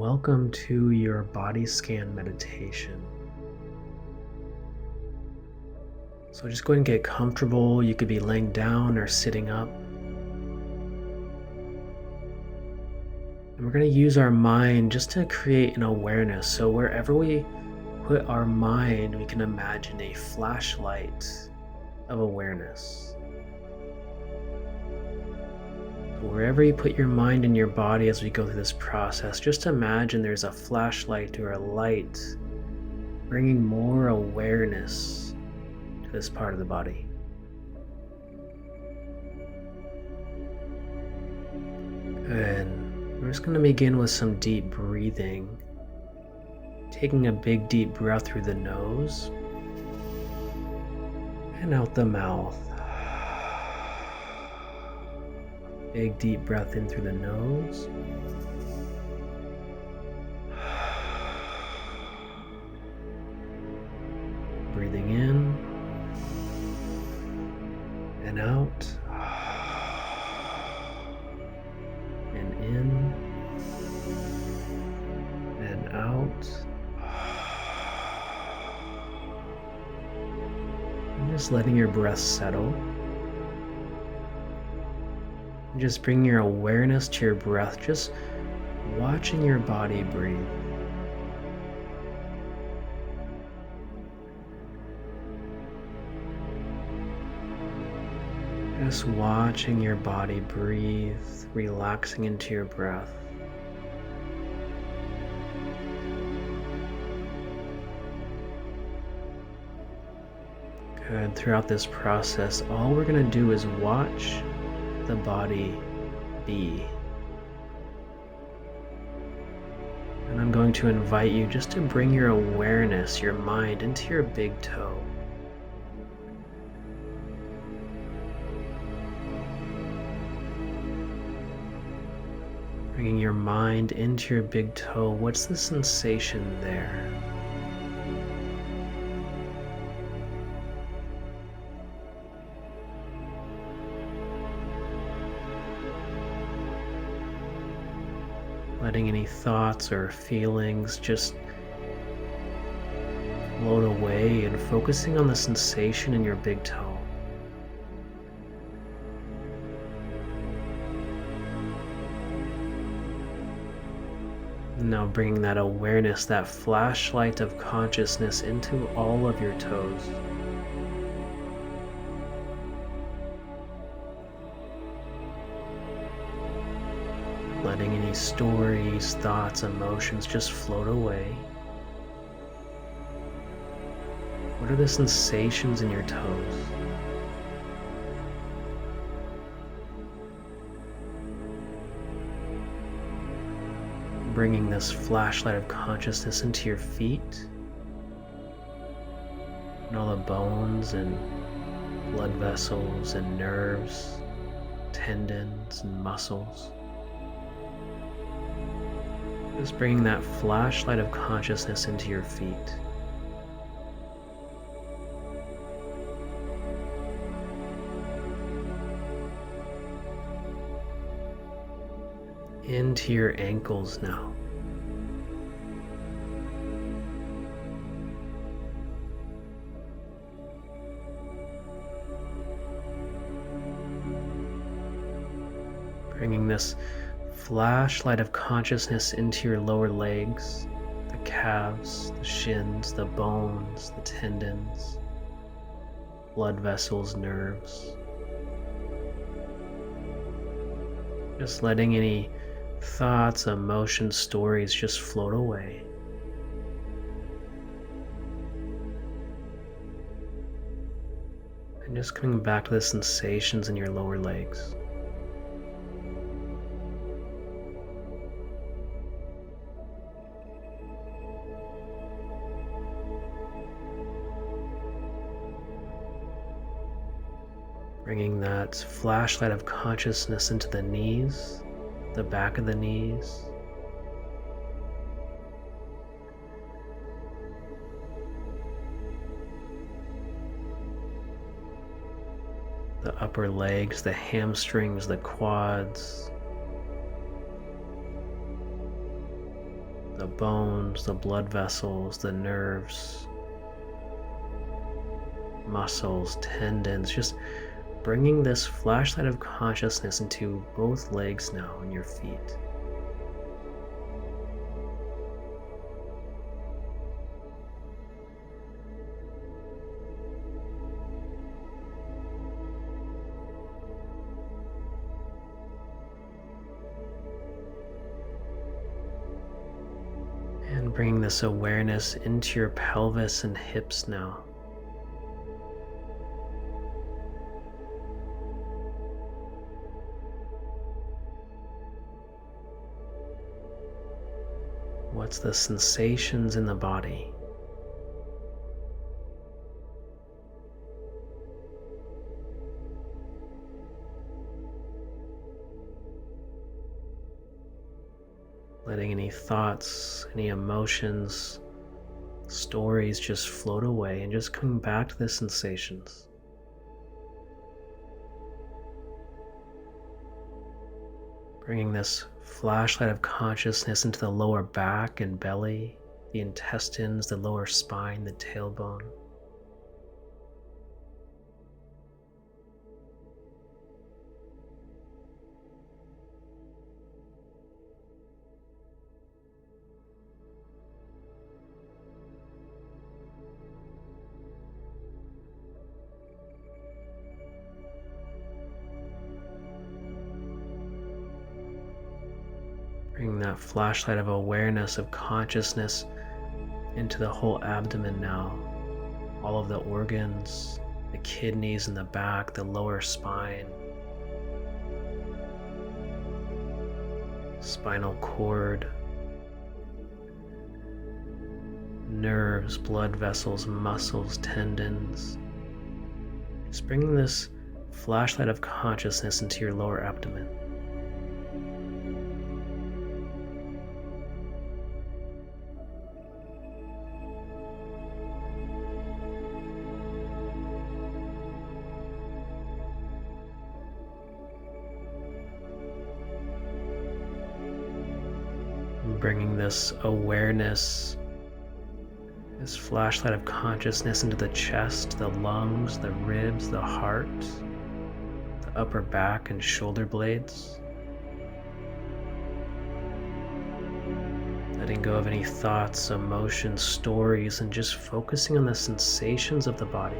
welcome to your body scan meditation. So just go ahead and get comfortable. You could be laying down or sitting up. And we're going to use our mind just to create an awareness. So wherever we put our mind, we can imagine a flashlight of awareness. Wherever you put your mind and your body as we go through this process, just imagine there's a flashlight or a light bringing more awareness to this part of the body. Good. We're just going to begin with some deep breathing. Taking a big deep breath through the nose and out the mouth. Big deep breath in through the nose. Breathing in and out. And in and out. And just letting your breath settle. Just bring your awareness to your breath, just watching your body breathe. Just watching your body breathe, relaxing into your breath. Good. Throughout this process, all we're going to do is watch the body be. And I'm going to invite you just to bring your awareness, your mind into your big toe. Bringing your mind into your big toe. What's the sensation there? Letting any thoughts or feelings just float away and focusing on the sensation in your big toe. Now bringing that awareness, that flashlight of consciousness into all of your toes. Letting any stories, thoughts, emotions just float away. What are the sensations in your toes? Bringing this flashlight of consciousness into your feet and all the bones and blood vessels and nerves, tendons and muscles. Just bringing that flashlight of consciousness into your feet. Into your ankles now. Bringing this flashlight of consciousness into your lower legs, the calves, the shins, the bones, the tendons, blood vessels, nerves. Just letting any thoughts, emotions, stories just float away. And just coming back to the sensations in your lower legs. Bringing that flashlight of consciousness into the knees, the back of the knees. The upper legs, the hamstrings, the quads. the bones, the blood vessels, the nerves, muscles, tendons, just bringing this flashlight of consciousness into both legs now and your feet. And bringing this awareness into your pelvis and hips now. What's the sensations in the body? Letting any thoughts, any emotions, stories just float away and just coming back to the sensations. Bringing this flashlight of consciousness into the lower back and belly, the intestines, the lower spine, the tailbone. Bring that flashlight of awareness, of consciousness into the whole abdomen now. All of the organs, the kidneys in the back, the lower spine, spinal cord, nerves, blood vessels, muscles, tendons. Just bringing this flashlight of consciousness into your lower abdomen. Bringing this awareness, this flashlight of consciousness into the chest, the lungs, the ribs, the heart, the upper back and shoulder blades. Letting go of any thoughts, emotions, stories, and just focusing on the sensations of the body.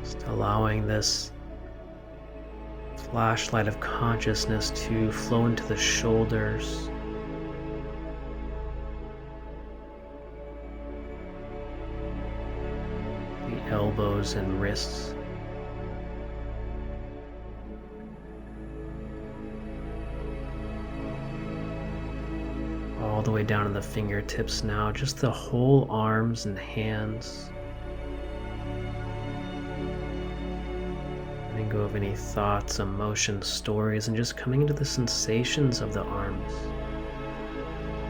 Just allowing this flashlight of consciousness to flow into the shoulders, the elbows and wrists, all the way down to the fingertips now, just the whole arms and hands. Letting go of any thoughts, emotions, stories, and just coming into the sensations of the arms,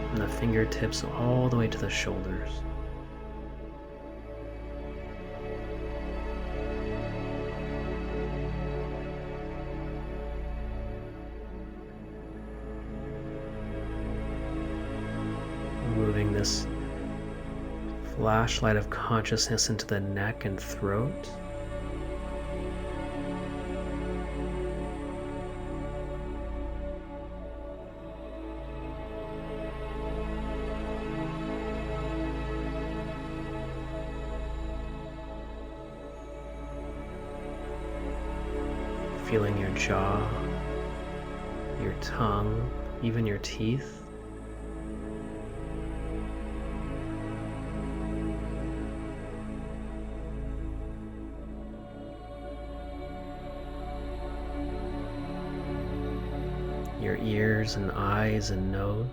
from the fingertips all the way to the shoulders. Moving this flashlight of consciousness into the neck and throat. Feeling your jaw, your tongue, even your teeth. Your ears and eyes and nose.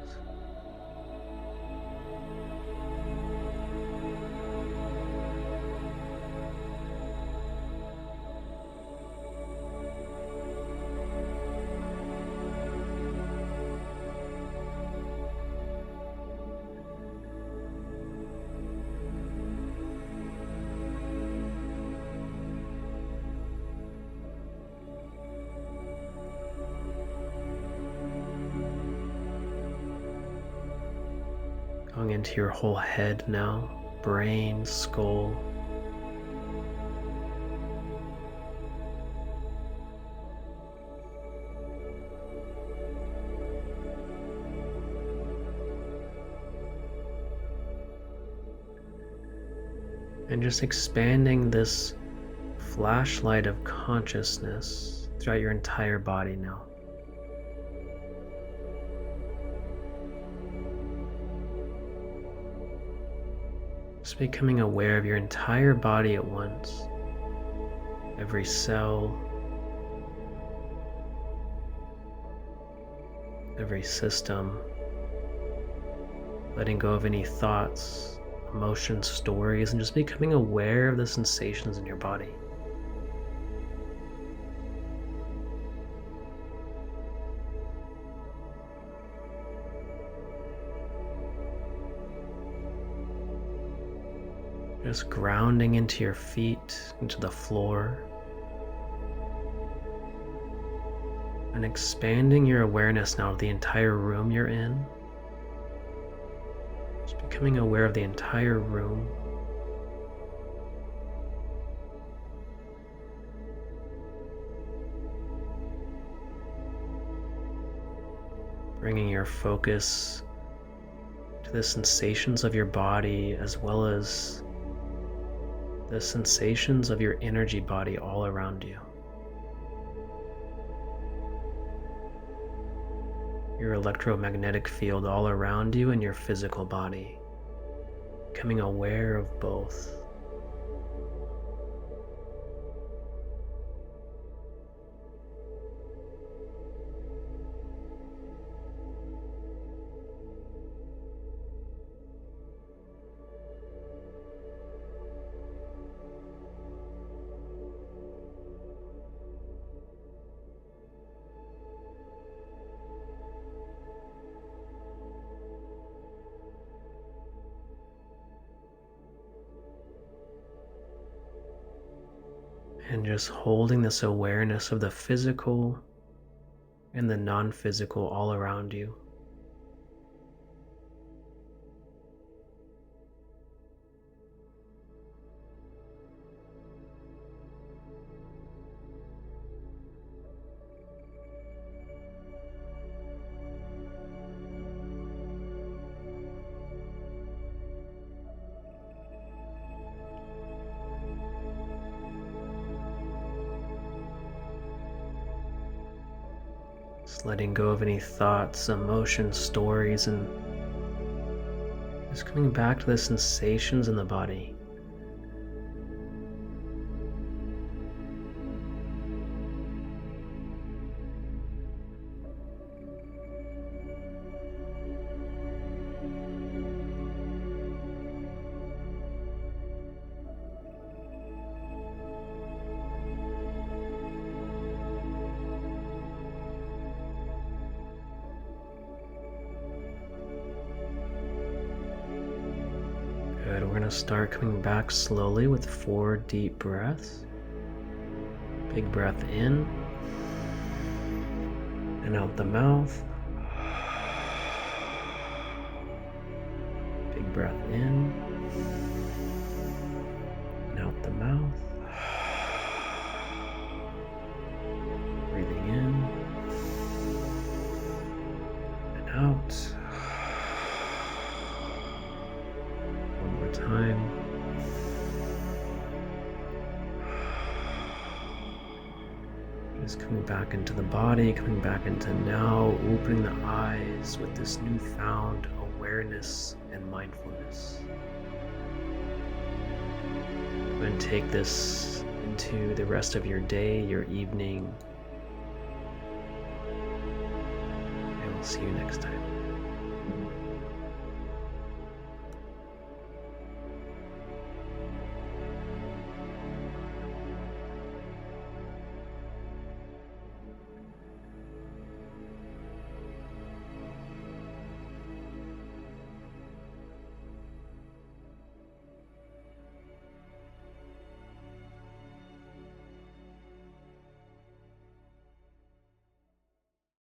Going into your whole head now, brain, skull. And just expanding this flashlight of consciousness throughout your entire body now. Just becoming aware of your entire body at once. Every cell, every system. Letting go of any thoughts, emotions, stories, and just becoming aware of the sensations in your body. Just grounding into your feet, into the floor, and expanding your awareness now of the entire room you're in. Just becoming aware of the entire room. Bringing your focus to the sensations of your body as well as the sensations of your energy body all around you. Your electromagnetic field all around you and your physical body. Becoming aware of both. And just holding this awareness of the physical and the non-physical all around you. Just letting go of any thoughts, emotions, stories, and just coming back to the sensations in the body. Good. We're going to start coming back slowly with 4 deep breaths. Big breath in and out the mouth. Big breath in and out the mouth. Breathing in and out. Time. Just coming back into the body, coming back into now, opening the eyes with this newfound awareness and mindfulness. And take this into the rest of your day, your evening, and we'll see you next time.